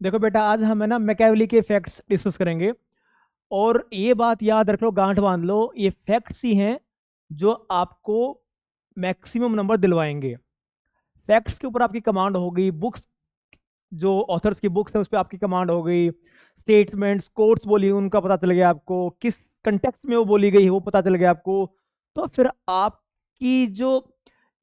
देखो बेटा, आज हम है ना मैकियावेली के फैक्ट्स डिस्कस करेंगे। और ये बात याद रख लो, गांठ बांध लो, ये फैक्ट्स ही हैं जो आपको मैक्सिमम नंबर दिलवाएंगे। फैक्ट्स के ऊपर आपकी कमांड हो गई, बुक्स जो ऑथर्स की बुक्स हैं उस पर आपकी कमांड हो गई, स्टेटमेंट्स कोट्स बोली उनका पता चल गया आपको, किस कंटेक्स्ट में वो बोली गई है वो पता चल गया आपको। तो फिर आपकी जो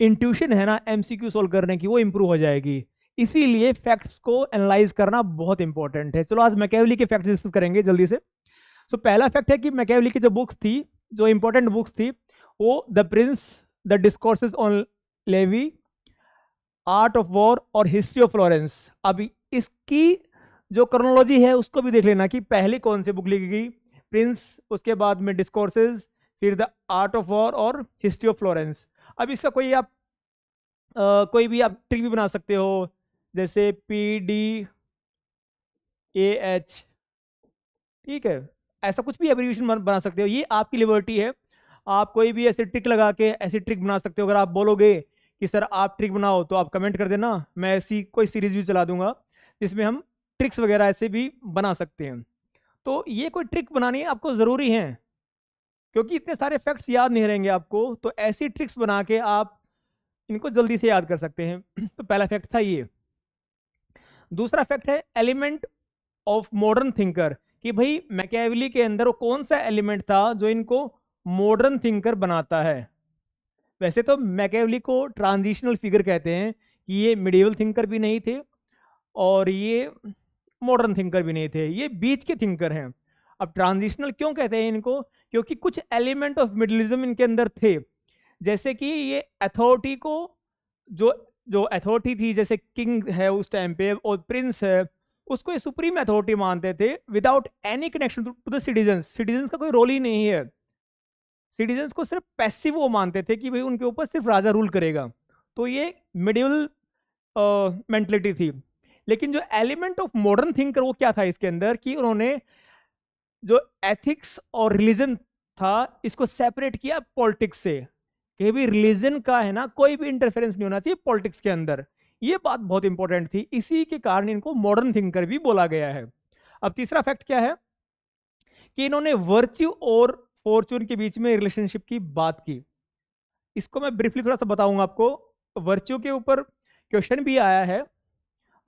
इंट्यूशन है ना एमसीक्यू सोल्व करने की, वो इंप्रूव हो जाएगी। इसीलिए फैक्ट्स को एनालाइज करना बहुत इंपॉर्टेंट है। चलो आज मैकियावेली के फैक्ट्स डिस्कस करेंगे जल्दी से। सो पहला फैक्ट है कि मैकियावेली की जो बुक्स थी, जो इंपॉर्टेंट बुक्स थी, वो the prince, the discourses on Livy, art of war और हिस्ट्री ऑफ फ्लोरेंस। अभी इसकी जो क्रोनोलॉजी है उसको भी देख लेना कि पहले कौन सी बुक लिखी गई, प्रिंस, उसके बाद में डिस्कोर्सेस, फिर द आर्ट ऑफ वॉर और हिस्ट्री ऑफ फ्लोरेंस। अब इसका कोई भी आप ट्रिक भी बना सकते हो, जैसे PDAH, ठीक है, ऐसा कुछ भी एब्रिविएशन बना सकते हो, ये आपकी लिबर्टी है। आप कोई भी ऐसे ट्रिक लगा के ऐसी ट्रिक बना सकते हो। अगर आप बोलोगे कि सर आप ट्रिक बनाओ तो आप कमेंट कर देना, मैं ऐसी कोई सीरीज भी चला दूंगा जिसमें हम ट्रिक्स वगैरह ऐसे भी बना सकते हैं। तो ये कोई ट्रिक बनानी आपको ज़रूरी है, क्योंकि इतने सारे फैक्ट्स याद नहीं रहेंगे आपको, तो ऐसी ट्रिक्स बना के आप इनको जल्दी से याद कर सकते हैं। तो पहला फैक्ट था ये। दूसरा फैक्ट है एलिमेंट ऑफ मॉडर्न थिंकर, कि भाई मैकियावेली के अंदर वो कौन सा एलिमेंट था जो इनको मॉडर्न थिंकर बनाता है। वैसे तो मैकियावेली को ट्रांजिशनल फिगर कहते हैं, कि ये मिडिवल थिंकर भी नहीं थे और ये मॉडर्न थिंकर भी नहीं थे, ये बीच के थिंकर हैं। अब ट्रांजिशनल क्यों कहते हैं इनको? क्योंकि कुछ एलिमेंट ऑफ मिडिलिज्म इनके अंदर थे। जैसे कि ये अथॉरिटी को, जो जो अथॉरिटी थी, जैसे किंग है उस टाइम पे और प्रिंस है, उसको ये सुप्रीम अथॉरिटी मानते थे without any connection to the citizens. Citizens का कोई रोल ही नहीं है, सिटीजन्स को सिर्फ पैसिव वो मानते थे कि भाई उनके ऊपर सिर्फ राजा रूल करेगा। तो ये मिडिवल मेंटलिटी थी। लेकिन जो एलिमेंट ऑफ मॉडर्न थिंकर वो क्या था इसके अंदर, कि उन्होंने जो एथिक्स और रिलीजन था इसको सेपरेट किया पॉलिटिक्स से, कि भी रिलीजन का है ना कोई भी इंटरफेरेंस नहीं होना चाहिए पॉलिटिक्स के अंदर। ये बात बहुत इंपॉर्टेंट थी, इसी के कारण इनको मॉडर्न थिंकर भी बोला गया है। अब तीसरा फैक्ट क्या है, कि इन्होंने वर्च्यू और फॉर्चून के बीच में रिलेशनशिप की बात की। इसको मैं ब्रीफली थोड़ा सा बताऊंगा आपको। वर्च्यू के ऊपर क्वेश्चन भी आया है,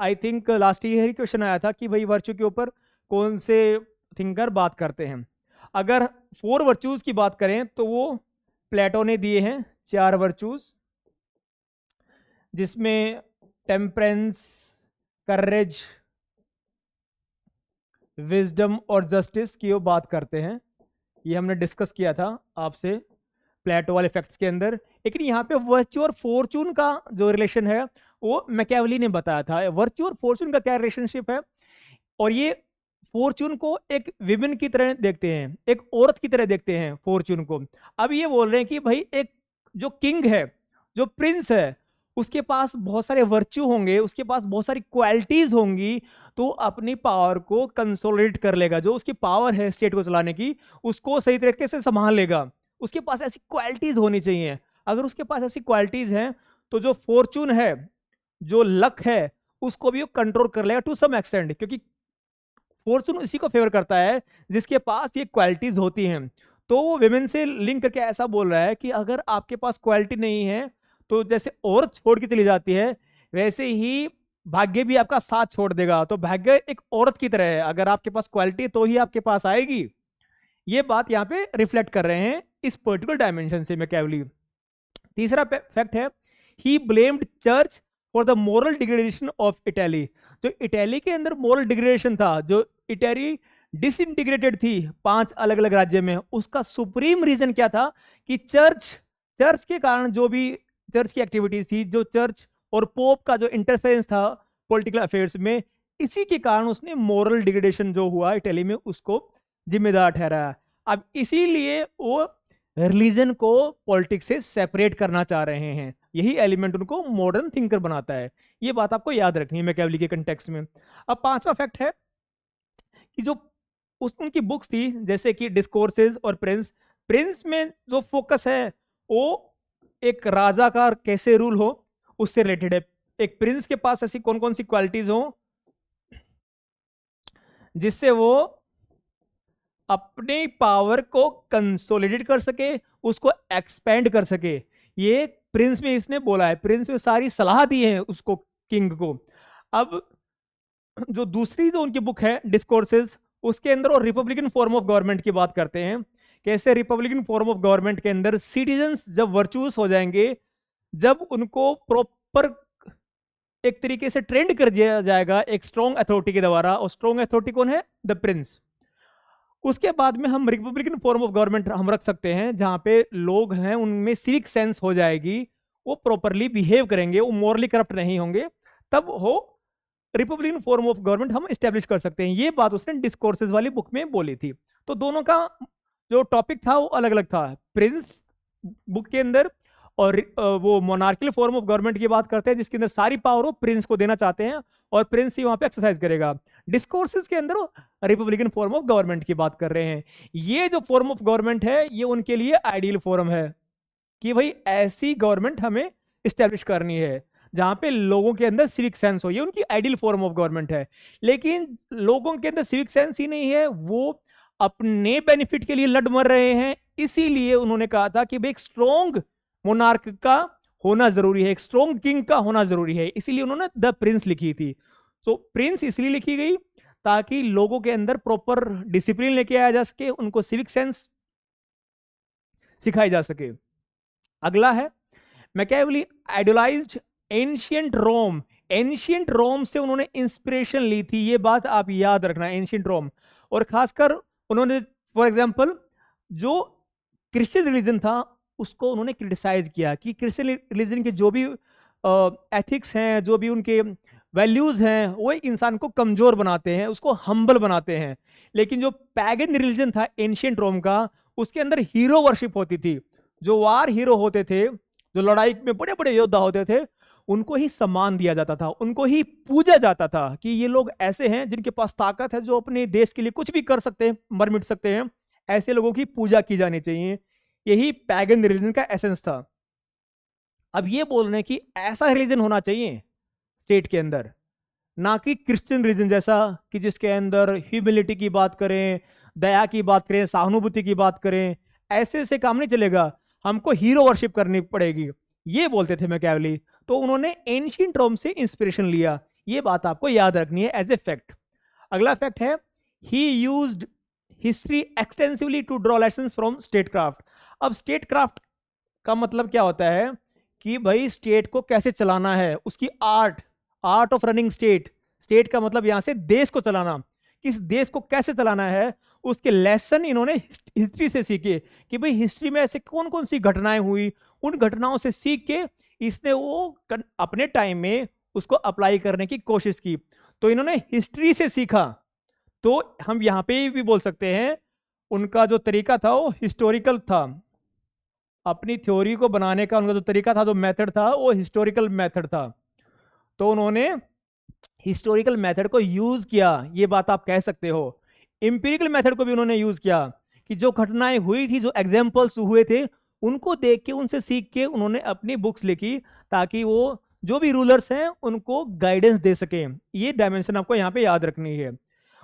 I think last year he question आया था कि भाई वर्च्यू के ऊपर कौन से थिंकर बात करते हैं। अगर 4 वर्च्यूज की बात करें तो वो प्लेटो ने दिए हैं 4 वर्च्यूज, जिसमें टेम्परेंस, करेज, विजडम और जस्टिस की वो बात करते हैं। ये हमने डिस्कस किया था आपसे प्लेटो वाले फैक्ट्स के अंदर। लेकिन यहाँ पे वर्च्यू और फॉर्चून का जो रिलेशन है वो मैकियावेली ने बताया था। वर्च्यू और फॉर्चून का क्या रिलेशनशिप है, और ये फॉर्चून को एक विमेन की तरह देखते हैं, एक औरत की तरह देखते हैं फॉर्चून को। अब ये बोल रहे हैं कि भाई एक जो किंग है, जो प्रिंस है, उसके पास बहुत सारे वर्च्यू होंगे, उसके पास बहुत सारी क्वालिटीज होंगी, तो अपनी पावर को कंसोलिडेट कर लेगा। जो उसकी पावर है स्टेट को चलाने की, उसको सही तरीके से संभाल लेगा। उसके पास ऐसी क्वालिटीज होनी चाहिए। अगर उसके पास ऐसी क्वालिटीज हैं तो जो फॉर्चून है, जो लक है, उसको भी कंट्रोल कर लेगा टू सम एक्सटेंट, क्योंकि फॉर्चून इसी को फेवर करता है जिसके पास ये क्वालिटीज होती हैं। तो वो विमेन से लिंक करके ऐसा बोल रहा है कि अगर आपके पास क्वालिटी नहीं है तो जैसे औरत छोड़ के चली जाती है, वैसे ही भाग्य भी आपका साथ छोड़ देगा। तो भाग्य एक औरत की तरह है, अगर आपके पास क्वालिटी तो ही आपके पास आएगी। ये बात यहाँ पे रिफ्लेक्ट कर रहे हैं इस पर्टिकुलर डायमेंशन से मैकियावेली। तीसरा फैक्ट है, ही blamed church for the moral degradation of Italy. जो इटली के अंदर मोरल डिग्रेडेशन था, जो इटली डिसइंटीग्रेटेड थी 5 अलग अलग राज्य में, उसका सुप्रीम रीजन क्या था, कि चर्च के कारण, जो भी चर्च की एक्टिविटीज थी, जो चर्च और पोप का जो इंटरफेरेंस था पॉलिटिकल अफेयर्स में, इसी के कारण उसने मोरल डिग्रेडेशन जो हुआ इटली में उसको जिम्मेदार ठहराया। अब इसीलिए वो रिलीजन को पॉलिटिक्स से सेपरेट करना चाह रहे हैं। यही एलिमेंट उनको मॉडर्न थिंकर बनाता है। ये बात आपको याद रखनी है मैकियावेली के कंटेक्स्ट में। अब पांचवा फैक्ट है कि जो उनकी बुक्स थी, जैसे कि डिस्कोर्सेज और प्रिंस में जो फोकस है वो एक राजा का कैसे रूल हो उससे रिलेटेड है। एक प्रिंस के पास ऐसी कौन कौन सी क्वालिटीज हो, जिससे वो अपने पावर को कंसोलिडेट कर सके, उसको एक्सपेंड कर सके। ये प्रिंस में इसने बोला है, प्रिंस में सारी सलाह दी है उसको, किंग को। अब जो दूसरी जो उनकी बुक है डिस्कोर्सेस, उसके अंदर वो रिपब्लिकन फॉर्म ऑफ गवर्नमेंट की बात करते हैं। कैसे रिपब्लिकन फॉर्म ऑफ गवर्नमेंट के अंदर सिटीजन्स जब वर्चुअस हो जाएंगे, जब उनको प्रॉपर एक तरीके से ट्रेंड कर दिया जाएगा एक स्ट्रॉन्ग अथॉरिटी के द्वारा, और स्ट्रॉन्ग अथॉरिटी कौन है? The Prince. उसके बाद में हम रिपब्लिकन फॉर्म ऑफ गवर्नमेंट हम रख सकते हैं, जहां पे लोग हैं उनमें सिविक सेंस हो जाएगी, वो प्रॉपरली बिहेव करेंगे, वो मॉरली करप्ट नहीं होंगे, तब हो रिपब्लिकन फॉर्म ऑफ गवर्नमेंट हम स्टेब्लिश कर सकते हैं। ये बात उसने डिस्कोर्सेज वाली बुक में बोली थी। तो दोनों का जो टॉपिक था वो अलग अलग था। प्रिंस बुक के अंदर और वो मोनार्कियल फॉर्म ऑफ गवर्नमेंट की बात करते हैं, जिसके अंदर सारी पावर वो प्रिंस को देना चाहते हैं और प्रिंस ही वहां पे एक्सरसाइज करेगा। डिस्कोर्सेज के अंदर रिपब्लिकन फॉर्म ऑफ गवर्नमेंट की बात कर रहे हैं। ये जो फॉर्म ऑफ गवर्नमेंट है ये उनके लिए आइडियल फॉर्म है कि भाई ऐसी गवर्नमेंट हमें स्टैब्लिश करनी है जहां पे लोगों के अंदर सिविक सेंस हो। ये उनकी आइडियल फॉर्म ऑफ गवर्नमेंट है। लेकिन लोगों के अंदर सिविक सेंस ही नहीं है, वो अपने बेनिफिट के लिए लड़ मर रहे हैं। इसीलिए उन्होंने कहा था कि भाई एक स्ट्रॉन्ग मोनार्क का होना जरूरी है, एक स्ट्रॉन्ग किंग का होना जरूरी है। इसीलिए उन्होंने द प्रिंस लिखी थी। तो प्रिंस इसलिए लिखी गई ताकि लोगों के अंदर प्रॉपर डिसिप्लिन लेके आया जा सके, उनको सिविक सेंस सिखाई जा सके। अगला है मैकियावेली आइडियलाइज्ड एंशिएंट रोम। एंशिएंट रोम से उन्होंने इंस्पिरेशन ली थी, ये बात आप याद रखना, एंशिएंट रोम। और खासकर उन्होंने फॉर एग्जांपल जो क्रिश्चियन रिलीजन था उसको उन्होंने क्रिटिसाइज किया कि क्रिश्चियन रिलीजन के जो भी एथिक्स हैं, जो भी उनके वैल्यूज हैं, वो इंसान को कमजोर बनाते हैं, उसको हम्बल बनाते हैं। लेकिन जो पैगन रिलीजन था एंशिएंट रोम का, उसके अंदर हीरो वर्शिप होती थी। जो वार हीरो होते थे, जो लड़ाई में बड़े बड़े योद्धा होते थे, उनको ही सम्मान दिया जाता था, उनको ही पूजा जाता था कि ये लोग ऐसे हैं जिनके पास ताकत है, जो अपने देश के लिए कुछ भी कर सकते हैं, मर मिट सकते हैं। ऐसे लोगों की पूजा की जानी चाहिए। यही पैगन रिलीजन का एसेंस था। अब ये बोल रहे हैं कि ऐसा रिलीजन होना चाहिए स्टेट के अंदर, ना कि क्रिश्चियन रिलीजन जैसा कि जिसके अंदर ह्यूमिलिटी की बात करें, दया की बात करें, सहानुभूति की बात करें। ऐसे से काम नहीं चलेगा, हमको हीरो वर्शिप करनी पड़ेगी, ये बोलते थे मैकियावेली। तो उन्होंने एंशिएंट रोम से इंस्पिरेशन लिया, ये बात आपको याद रखनी है एज ए फैक्ट। अगला फैक्ट है he used history extensively to draw lessons from statecraft. अब स्टेट क्राफ्ट का मतलब क्या होता है कि भाई स्टेट को कैसे चलाना है, उसकी art of running state. State का मतलब यहां से देश को चलाना, इस देश को कैसे चलाना है, उसके लेसन इन्होंने हिस्ट्री से सीखे कि भाई हिस्ट्री में ऐसे कौन कौन सी घटनाएं हुई, उन घटनाओं से सीख के इसने वो अपने टाइम में उसको अप्लाई करने की कोशिश की। तो इन्होंने हिस्ट्री से सीखा। तो हम यहां पे भी बोल सकते हैं उनका जो तरीका था वो हिस्टोरिकल था। अपनी थ्योरी को बनाने का उनका जो तरीका था, जो मेथड था, वो हिस्टोरिकल मेथड था। तो उन्होंने हिस्टोरिकल मेथड को यूज किया, ये बात आप कह सकते हो। इंपीरिकल मेथड को भी उन्होंने यूज किया कि जो घटनाएं हुई थी, जो एग्जाम्पल्स हुए थे, उनको देख के, उनसे सीख के उन्होंने अपनी बुक्स लिखी ताकि वो जो भी रूलर्स हैं उनको गाइडेंस दे सके। ये डायमेंशन आपको यहाँ पे याद रखनी है।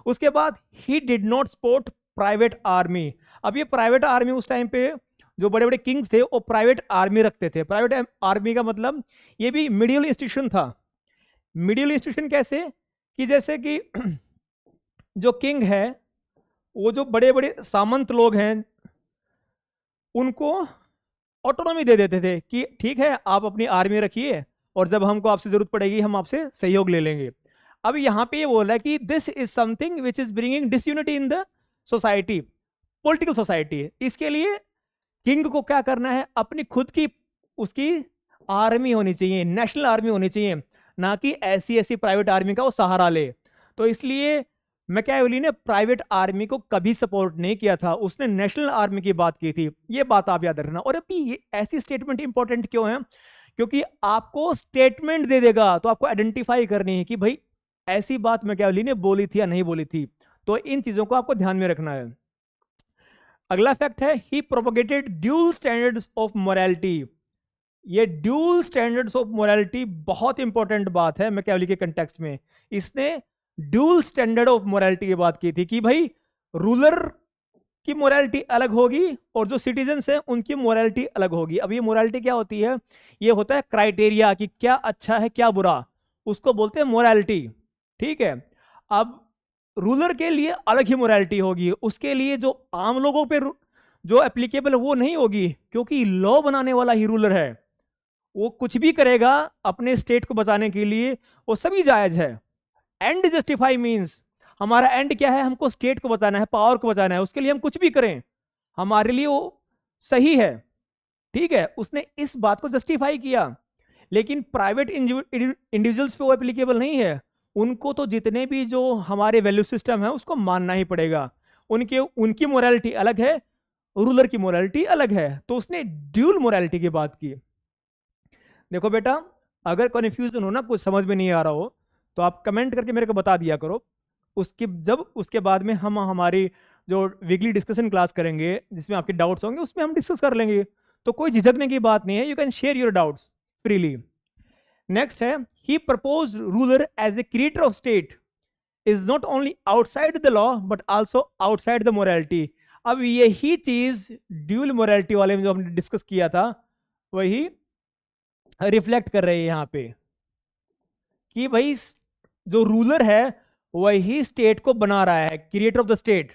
उसके बाद he did not support private army. अब ये प्राइवेट आर्मी उस टाइम पे जो बड़े बड़े किंग्स थे वो प्राइवेट आर्मी रखते थे। प्राइवेट आर्मी का मतलब ये भी मिडियल इंस्टीट्यूशन था। मिडियल इंस्टीट्यूशन कैसे कि जैसे कि जो किंग है, वो जो बड़े बड़े सामंत लोग हैं उनको ऑटोनॉमी दे देते थे कि ठीक है आप अपनी आर्मी रखिए और जब हमको आपसे जरूरत पड़ेगी हम आपसे सहयोग ले लेंगे। अब यहाँ पे ये बोल रहा है कि this is something which is bringing disunity in the society, political society. इसके लिए किंग को क्या करना है, अपनी खुद की उसकी आर्मी होनी चाहिए, नेशनल आर्मी होनी चाहिए, ना कि ऐसी ऐसी प्राइवेट आर्मी का वो सहारा ले। तो इसलिए मैकियावेली ने प्राइवेट आर्मी को कभी सपोर्ट नहीं किया था, उसने नेशनल आर्मी की बात की थी। ये बात आप याद रखना। और अभी ये ऐसी स्टेटमेंट इंपॉर्टेंट क्यों है, क्योंकि आपको स्टेटमेंट दे देगा तो आपको आइडेंटिफाई करनी है कि भाई ऐसी बात मैकियावेली ने बोली थी या नहीं बोली थी। तो इन चीजों को आपको ध्यान में रखना है। अगला फैक्ट है he propagated dual standards of morality. ये ड्यूल स्टैंडर्ड्स ऑफ मोरालिटी बहुत इंपॉर्टेंट बात है मैकियावेली के कंटेक्स्ट में। इसने ड्यूल स्टैंडर्ड ऑफ मोरालिटी की बात की थी कि भाई रूलर की मोरालिटी अलग होगी और जो सिटीजन्स हैं उनकी मोरालिटी अलग होगी। अब ये मोरालिटी क्या होती है? ये होता है क्राइटेरिया कि क्या अच्छा है क्या बुरा, उसको बोलते हैं मोरालिटी। ठीक है, अब रूलर के लिए अलग ही मोरालिटी होगी, उसके लिए जो आम लोगों पे जो एप्लीकेबल वो नहीं होगी, क्योंकि लॉ बनाने वाला ही रूलर है। वो कुछ भी करेगा अपने स्टेट को बचाने के लिए, वो सभी जायज है। एंड जस्टिफाई मीन्स हमारा एंड क्या है? हमको स्टेट को बचाना है, पावर को बचाना है, उसके लिए हम कुछ भी करें हमारे लिए वो सही है। ठीक है, उसने इस बात को जस्टिफाई किया। लेकिन प्राइवेट इंडिविजुअल्स पे वो एप्लीकेबल नहीं है। उनको तो जितने भी जो हमारे वैल्यू सिस्टम है उसको मानना ही पड़ेगा। उनकी मोरालिटी अलग है, रूलर की मोरालिटी अलग है। तो उसने ड्यूल मोरालिटी की बात की। देखो बेटा, अगर कन्फ्यूजन हो ना, कुछ समझ में नहीं आ रहा हो, तो आप कमेंट करके मेरे को बता दिया करो। उसके बाद में हम हमारी जो वीकली डिस्कशन क्लास करेंगे जिसमें आपके डाउट्स होंगे उसमें हम डिस्कस कर लेंगे। तो कोई झिझकने की बात नहीं है, you can share your doubts freely. Next है, he propose ruler as a creator of state is not only outside the law but also outside the morality. अब यही चीज ड्यूल मोरालिटी वाले में जो हमने डिस्कस किया था वही रिफ्लेक्ट कर रहे हैं यहाँ पे कि भाई जो रूलर है वही स्टेट को बना रहा है, क्रिएटर ऑफ द स्टेट,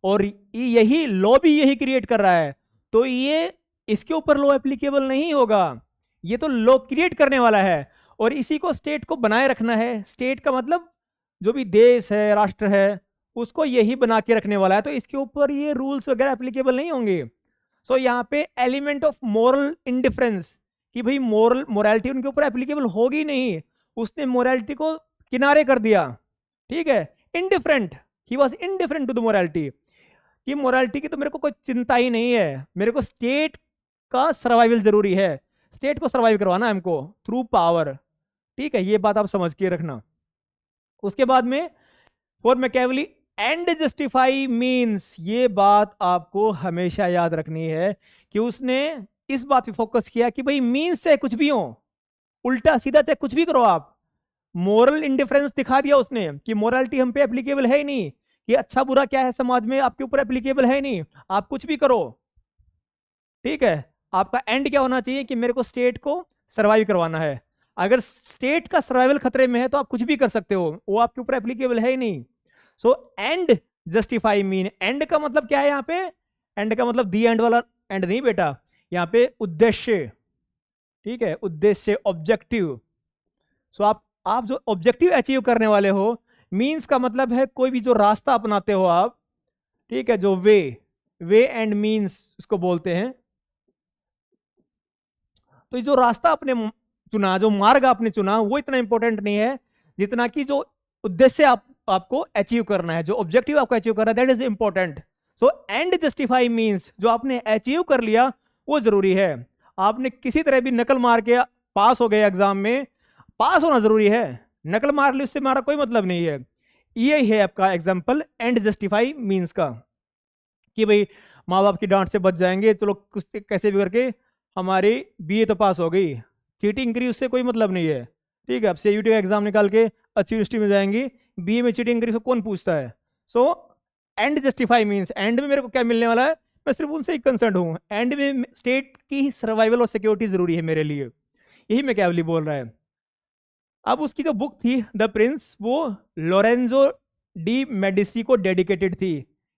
और यही लॉ भी यही क्रिएट कर रहा है। तो ये इसके ऊपर लॉ एप्लीकेबल नहीं होगा, ये तो लॉ क्रिएट करने वाला है और इसी को स्टेट को बनाए रखना है। स्टेट का मतलब जो भी देश है, राष्ट्र है, उसको यही बना के रखने वाला है। तो इसके ऊपर ये रूल्स वगैरह एप्लीकेबल नहीं होंगे। सो यहाँ पे एलिमेंट ऑफ मॉरल इंडिफरेंस कि भाई मोरालिटी उनके ऊपर एप्लीकेबल होगी नहीं, उसने मोरालिटी को किनारे कर दिया। ठीक है, indifferent, he was indifferent to the morality कि मोरालिटी की तो मेरे को कोई चिंता ही नहीं है, मेरे को स्टेट का सर्वाइवल जरूरी है, स्टेट को सर्वाइव करवाना है हमको थ्रू पावर। ठीक है, ये बात आप समझ के रखना। उसके बाद में for Machiavelli and justify means, ये बात आपको हमेशा याद रखनी है कि उसने इस बात पे फोकस किया कि भाई मीन्स चाहे कुछ भी हो, उल्टा सीधा चाहे कुछ भी करो आप, मोरल इंडिफरेंस दिखा दिया उसने कि मोरालिटी हम पे एप्लीकेबल है ही नहीं, कि अच्छा बुरा क्या है समाज में आपके ऊपर एप्लीकेबल है नहीं, आप कुछ भी करो। ठीक है, आपका एंड क्या होना चाहिए कि मेरे को स्टेट को सर्वाइव करवाना है। अगर स्टेट का सर्वाइवल खतरे में है तो आप कुछ भी कर सकते हो, वो आपके ऊपर एप्लीकेबल है ही नहीं। So and justify mean, and का मतलब क्या है यहाँ पे? एंड का मतलब दी एंड वाला एंड नहीं बेटा, यहाँ पे उद्देश्य। ठीक है, उद्देश्य, ऑब्जेक्टिव। सो आप जो ऑब्जेक्टिव अचीव करने वाले हो, मीन्स का मतलब है कोई भी जो रास्ता अपनाते हो आप, ठीक है, जो वे एंड मीन्स इसको बोलते हैं। तो जो रास्ता आपने चुना, जो मार्ग आपने चुना, वो इतना इंपॉर्टेंट नहीं है जितना कि जो उद्देश्य आपको अचीव करना है, जो ऑब्जेक्टिव आपको अचीव करना है, that is important. So and justify means जो आपने अचीव कर लिया वो जरूरी है। आपने किसी तरह भी नकल मार के पास हो गए एग्जाम में, पास होना जरूरी है, नकल मार ली उससे हमारा कोई मतलब नहीं है। ये है आपका एग्जाम्पल एंड जस्टिफाई मीन्स का कि भाई माँ बाप की डांट से बच जाएंगे, चलो कुछ कैसे भी करके हमारी बीए तो पास हो गई, चीटिंग करी उससे कोई मतलब नहीं है। ठीक है, अब सीयूटी का एग्जाम निकाल के अच्छी यूनिवर्सिटी में जाएंगी, बीए में चीटिंग करी तो कौन पूछता है। So and justify means and में मेरे को क्या मिलने वाला है, मैं सिर्फ उनसे ही कंसर्न हूँ। एंड में स्टेट की सर्वाइवल और सिक्योरिटी जरूरी है मेरे लिए, यही मैकियावेली बोल रहा है। अब उसकी जो बुक थी द प्रिंस, वो लोरेंजो डी मेडिसी को डेडिकेटेड थी।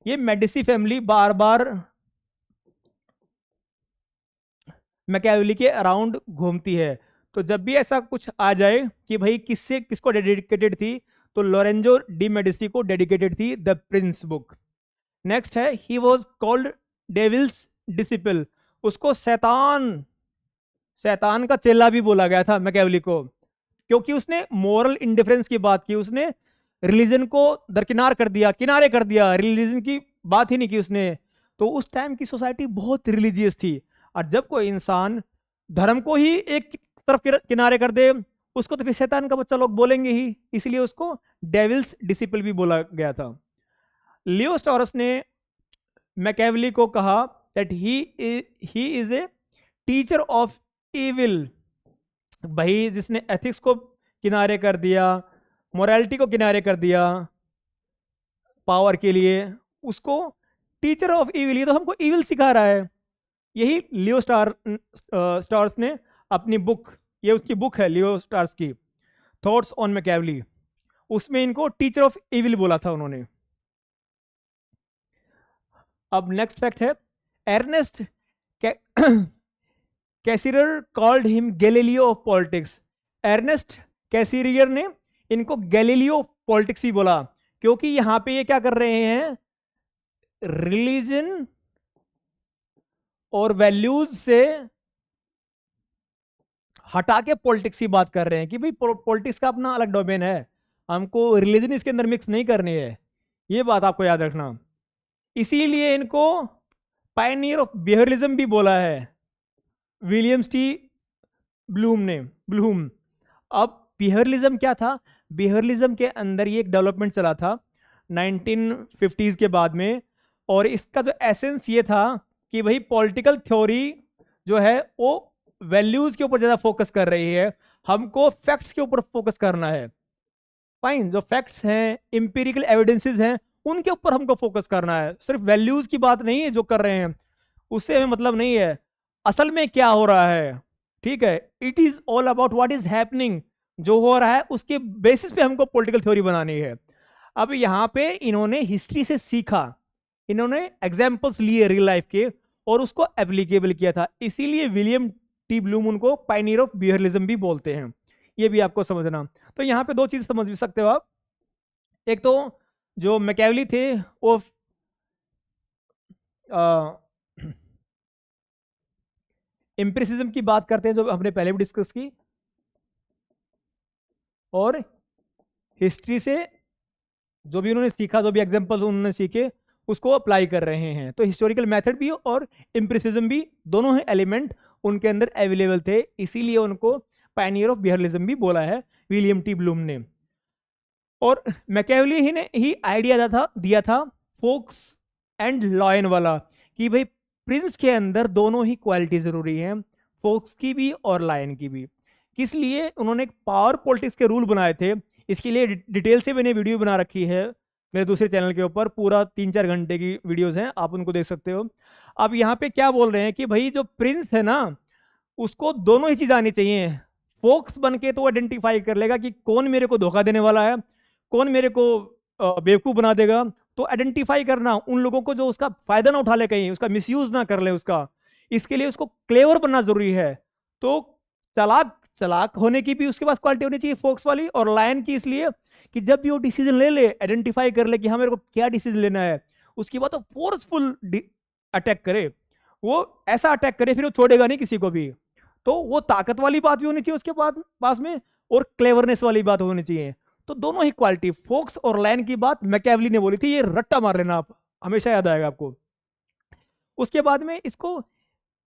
ये मेडिसी फैमिली बार बार मैकियावेली के अराउंड घूमती है, तो जब भी ऐसा कुछ आ जाए कि भाई किसको डेडिकेटेड थी, तो लोरेंजो डी मेडिसी को डेडिकेटेड थी द प्रिंस बुक। नेक्स्ट है, he was called devil's disciple, उसको शैतान का चेला भी बोला गया था मैकियावेली को, क्योंकि उसने मोरल इंडिफरेंस की बात की, उसने रिलीजन को दरकिनार कर दिया, किनारे कर दिया, रिलीजन की बात ही नहीं की उसने। तो उस टाइम की सोसाइटी बहुत रिलीजियस थी, और जब कोई इंसान धर्म को ही एक तरफ किनारे कर दे, उसको तो फिर शैतान का बच्चा लोग बोलेंगे ही, इसलिए उसको डेविल्स डिसिपल भी बोला गया था। लियो स्टोरस ने मैकियावेली को कहा that he is a teacher of evil, भाई जिसने एथिक्स को किनारे कर दिया, मोरालिटी को किनारे कर दिया पावर के लिए, उसको टीचर ऑफ इविल, ये तो हमको इविल सिखा रहा है। यही लियो स्टार्स ने अपनी बुक, ये उसकी बुक है लियो स्टार्स की, थॉट्स ऑन मैकियावेली, उसमें इनको टीचर ऑफ इविल बोला था उन्होंने। अब नेक्स्ट फैक्ट है, Ernst Cassirer called him Galileo of politics. Ernst Cassirer ने इनको गैलीलियो ऑफ पॉलिटिक्स भी बोला, क्योंकि यहां पे ये क्या कर रहे हैं, रिलीजन और वैल्यूज से हटा के पॉलिटिक्स की बात कर रहे हैं कि भाई पॉलिटिक्स का अपना अलग डोमेन है, हमको रिलीजन इसके अंदर मिक्स नहीं करनी है, ये बात आपको याद रखना। इसीलिए इनको पायनियर ऑफ बिहेवियरलिज्म भी बोला है विलियम्स टी ब्लूम। अब बिहेवियरलिज्म क्या था, बिहेवियरलिज्म के अंदर ये एक डेवलपमेंट चला था 1950s के बाद में, और इसका जो एसेंस ये था कि भाई पॉलिटिकल थ्योरी जो है वो वैल्यूज के ऊपर ज़्यादा फोकस कर रही है, हमको फैक्ट्स के ऊपर फोकस करना है। फाइन, जो फैक्ट्स हैं, इंपीरिकल एविडेंसेस हैं, उनके ऊपर हमको फोकस करना है, सिर्फ वैल्यूज की बात नहीं है जो कर रहे हैं उससे हमें मतलब नहीं है, असल में क्या हो रहा है। ठीक है, it is all about what is happening, जो हो रहा है उसके बेसिस पे हमको पॉलिटिकल थ्योरी बनानी है। अब यहाँ पे इन्होंने हिस्ट्री से सीखा, इन्होंने एग्जाम्पल्स लिए रियल लाइफ के और उसको एप्लीकेबल किया था, इसीलिए विलियम टी ब्लूम उनको पायनियर ऑफ बिहेवियरलिज्म भी बोलते हैं। ये भी आपको समझना। तो यहाँ पे दो चीज समझ भी सकते हो आप, एक तो जो मैकियावेली थे वो एम्पिरिसिज्म की बात करते हैं जो हमने पहले भी डिस्कस की, और हिस्ट्री से जो भी उन्होंने सीखा, जो भी एग्जांपल्स उन्होंने सीखे उसको अप्लाई कर रहे हैं। तो हिस्टोरिकल मेथड भी और एम्पिरिसिज्म भी, दोनों ही एलिमेंट उनके अंदर अवेलेबल थे, इसीलिए उनको पायनियर ऑफ बिहेवियरलिज्म भी बोला है विलियम टी ब्लूम ने। और मैकियावेली ही ने ही आइडिया दिया था फोक्स एंड लॉयन वाला, कि भाई प्रिंस के अंदर दोनों ही क्वालिटी जरूरी है, फोक्स की भी और लायन की भी। किस लिए उन्होंने एक पावर पॉलिटिक्स के रूल बनाए थे, इसके लिए डिटेल से मैंने वीडियो बना रखी है मेरे दूसरे चैनल के ऊपर, पूरा 3-4 घंटे की वीडियोस हैं, आप उनको देख सकते हो। अब यहाँ पे क्या बोल रहे हैं कि भाई जो प्रिंस है ना उसको दोनों ही चीज आनी चाहिए। फोक्स बन के तो आइडेंटिफाई कर लेगा कि कौन मेरे को धोखा देने वाला है, कौन मेरे को बेवकूफ बना देगा, तो आइडेंटिफाई करना उन लोगों को जो उसका फायदा ना उठा ले, कहीं उसका मिसयूज ना कर ले उसका, इसके लिए उसको क्लेवर बनना जरूरी है। तो चालाक होने की भी उसके पास क्वालिटी होनी चाहिए फोक्स वाली, और लायन की इसलिए कि जब भी वो डिसीजन ले आइडेंटिफाई कर ले कि हाँ मेरे को क्या डिसीजन लेना है, उसके बाद तो फोर्सफुल अटैक करे, वो ऐसा अटैक करे फिर वो छोड़ेगा नहीं किसी को भी। तो वो ताकत वाली बात भी होनी चाहिए उसके पास में, और क्लेवरनेस वाली बात होनी चाहिए। तो दोनों ही क्वालिटी, फोक्स और लायन की बात मैकियावेली ने बोली थी, ये रट्टा मार लेना आप, हमेशा याद आएगा आपको। उसके बाद में इसको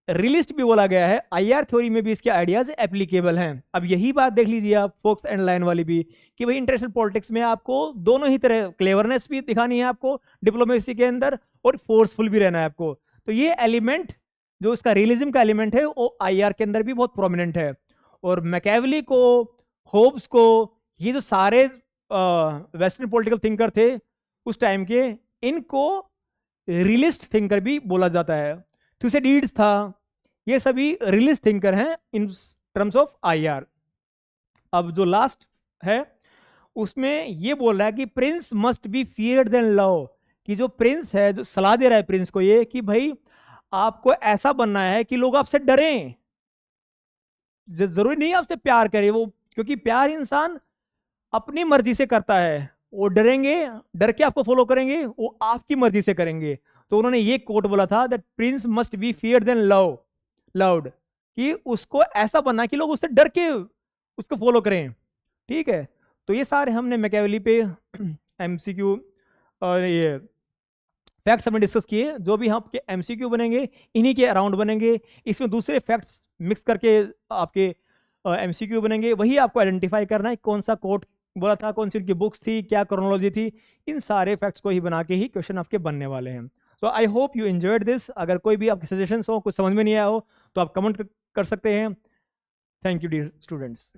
रियलिस्ट भी बोला गया है, आईआर थ्योरी में भी इसके आइडियाज एप्लीकेबल हैं। अब यही बात देख लीजिए आप फोक्स एंड लायन वाली भी, कि भाई इंटरनेशनल पॉलिटिक्स में आपको दोनों ही तरह क्लेवरनेस भी दिखानी है आपको डिप्लोमेसी के अंदर, और फोर्सफुल भी रहना है आपको। तो ये एलिमेंट जो इसका रियलिज्म का एलिमेंट है वो आईआर के अंदर भी बहुत प्रोमिनेंट है। और मैकियावेली को, होब्स को, ये जो सारे वेस्टर्न पॉलिटिकल थिंकर थे उस टाइम के, इनको रियलिस्ट थिंकर भी बोला जाता है। थुसिडिड्स था, ये सभी रियलिस्ट थिंकर हैं इन टर्म्स ऑफ आईआर। अब जो लास्ट है उसमें ये बोल रहा है कि prince must be feared than love, कि जो प्रिंस है, जो सलाह दे रहा है प्रिंस को ये कि भाई आपको ऐसा बनना है कि लोग आपसे डरें, जरूरी नहीं आपसे प्यार करें वो, क्योंकि प्यार इंसान अपनी मर्जी से करता है, वो डरेंगे, डर के आपको फॉलो करेंगे, वो आपकी मर्जी से करेंगे। तो उन्होंने ये कोट बोला था that prince must be fear than loved, कि उसको ऐसा बनना कि लोग उससे डर के उसको फॉलो करें। ठीक है, तो ये सारे हमने मैकियावेली पे एमसीक्यू और ये फैक्ट्स हमने डिस्कस किए। जो भी आपके एमसीक्यू बनेंगे इन्हीं के अराउंड बनेंगे, इसमें दूसरे फैक्ट्स मिक्स करके आपके एमसीक्यू बनेंगे। वही आपको आइडेंटिफाई करना है कौन सा कोट बोला था, कौन सी उनकी बुक्स थी, क्या क्रोनोलॉजी थी, इन सारे फैक्ट्स को ही बना के ही क्वेश्चन आपके बनने वाले हैं। तो I hope you enjoyed this. अगर कोई भी आपके सजेशंस हो, कुछ समझ में नहीं आया हो, तो आप कमेंट कर सकते हैं। Thank you dear students.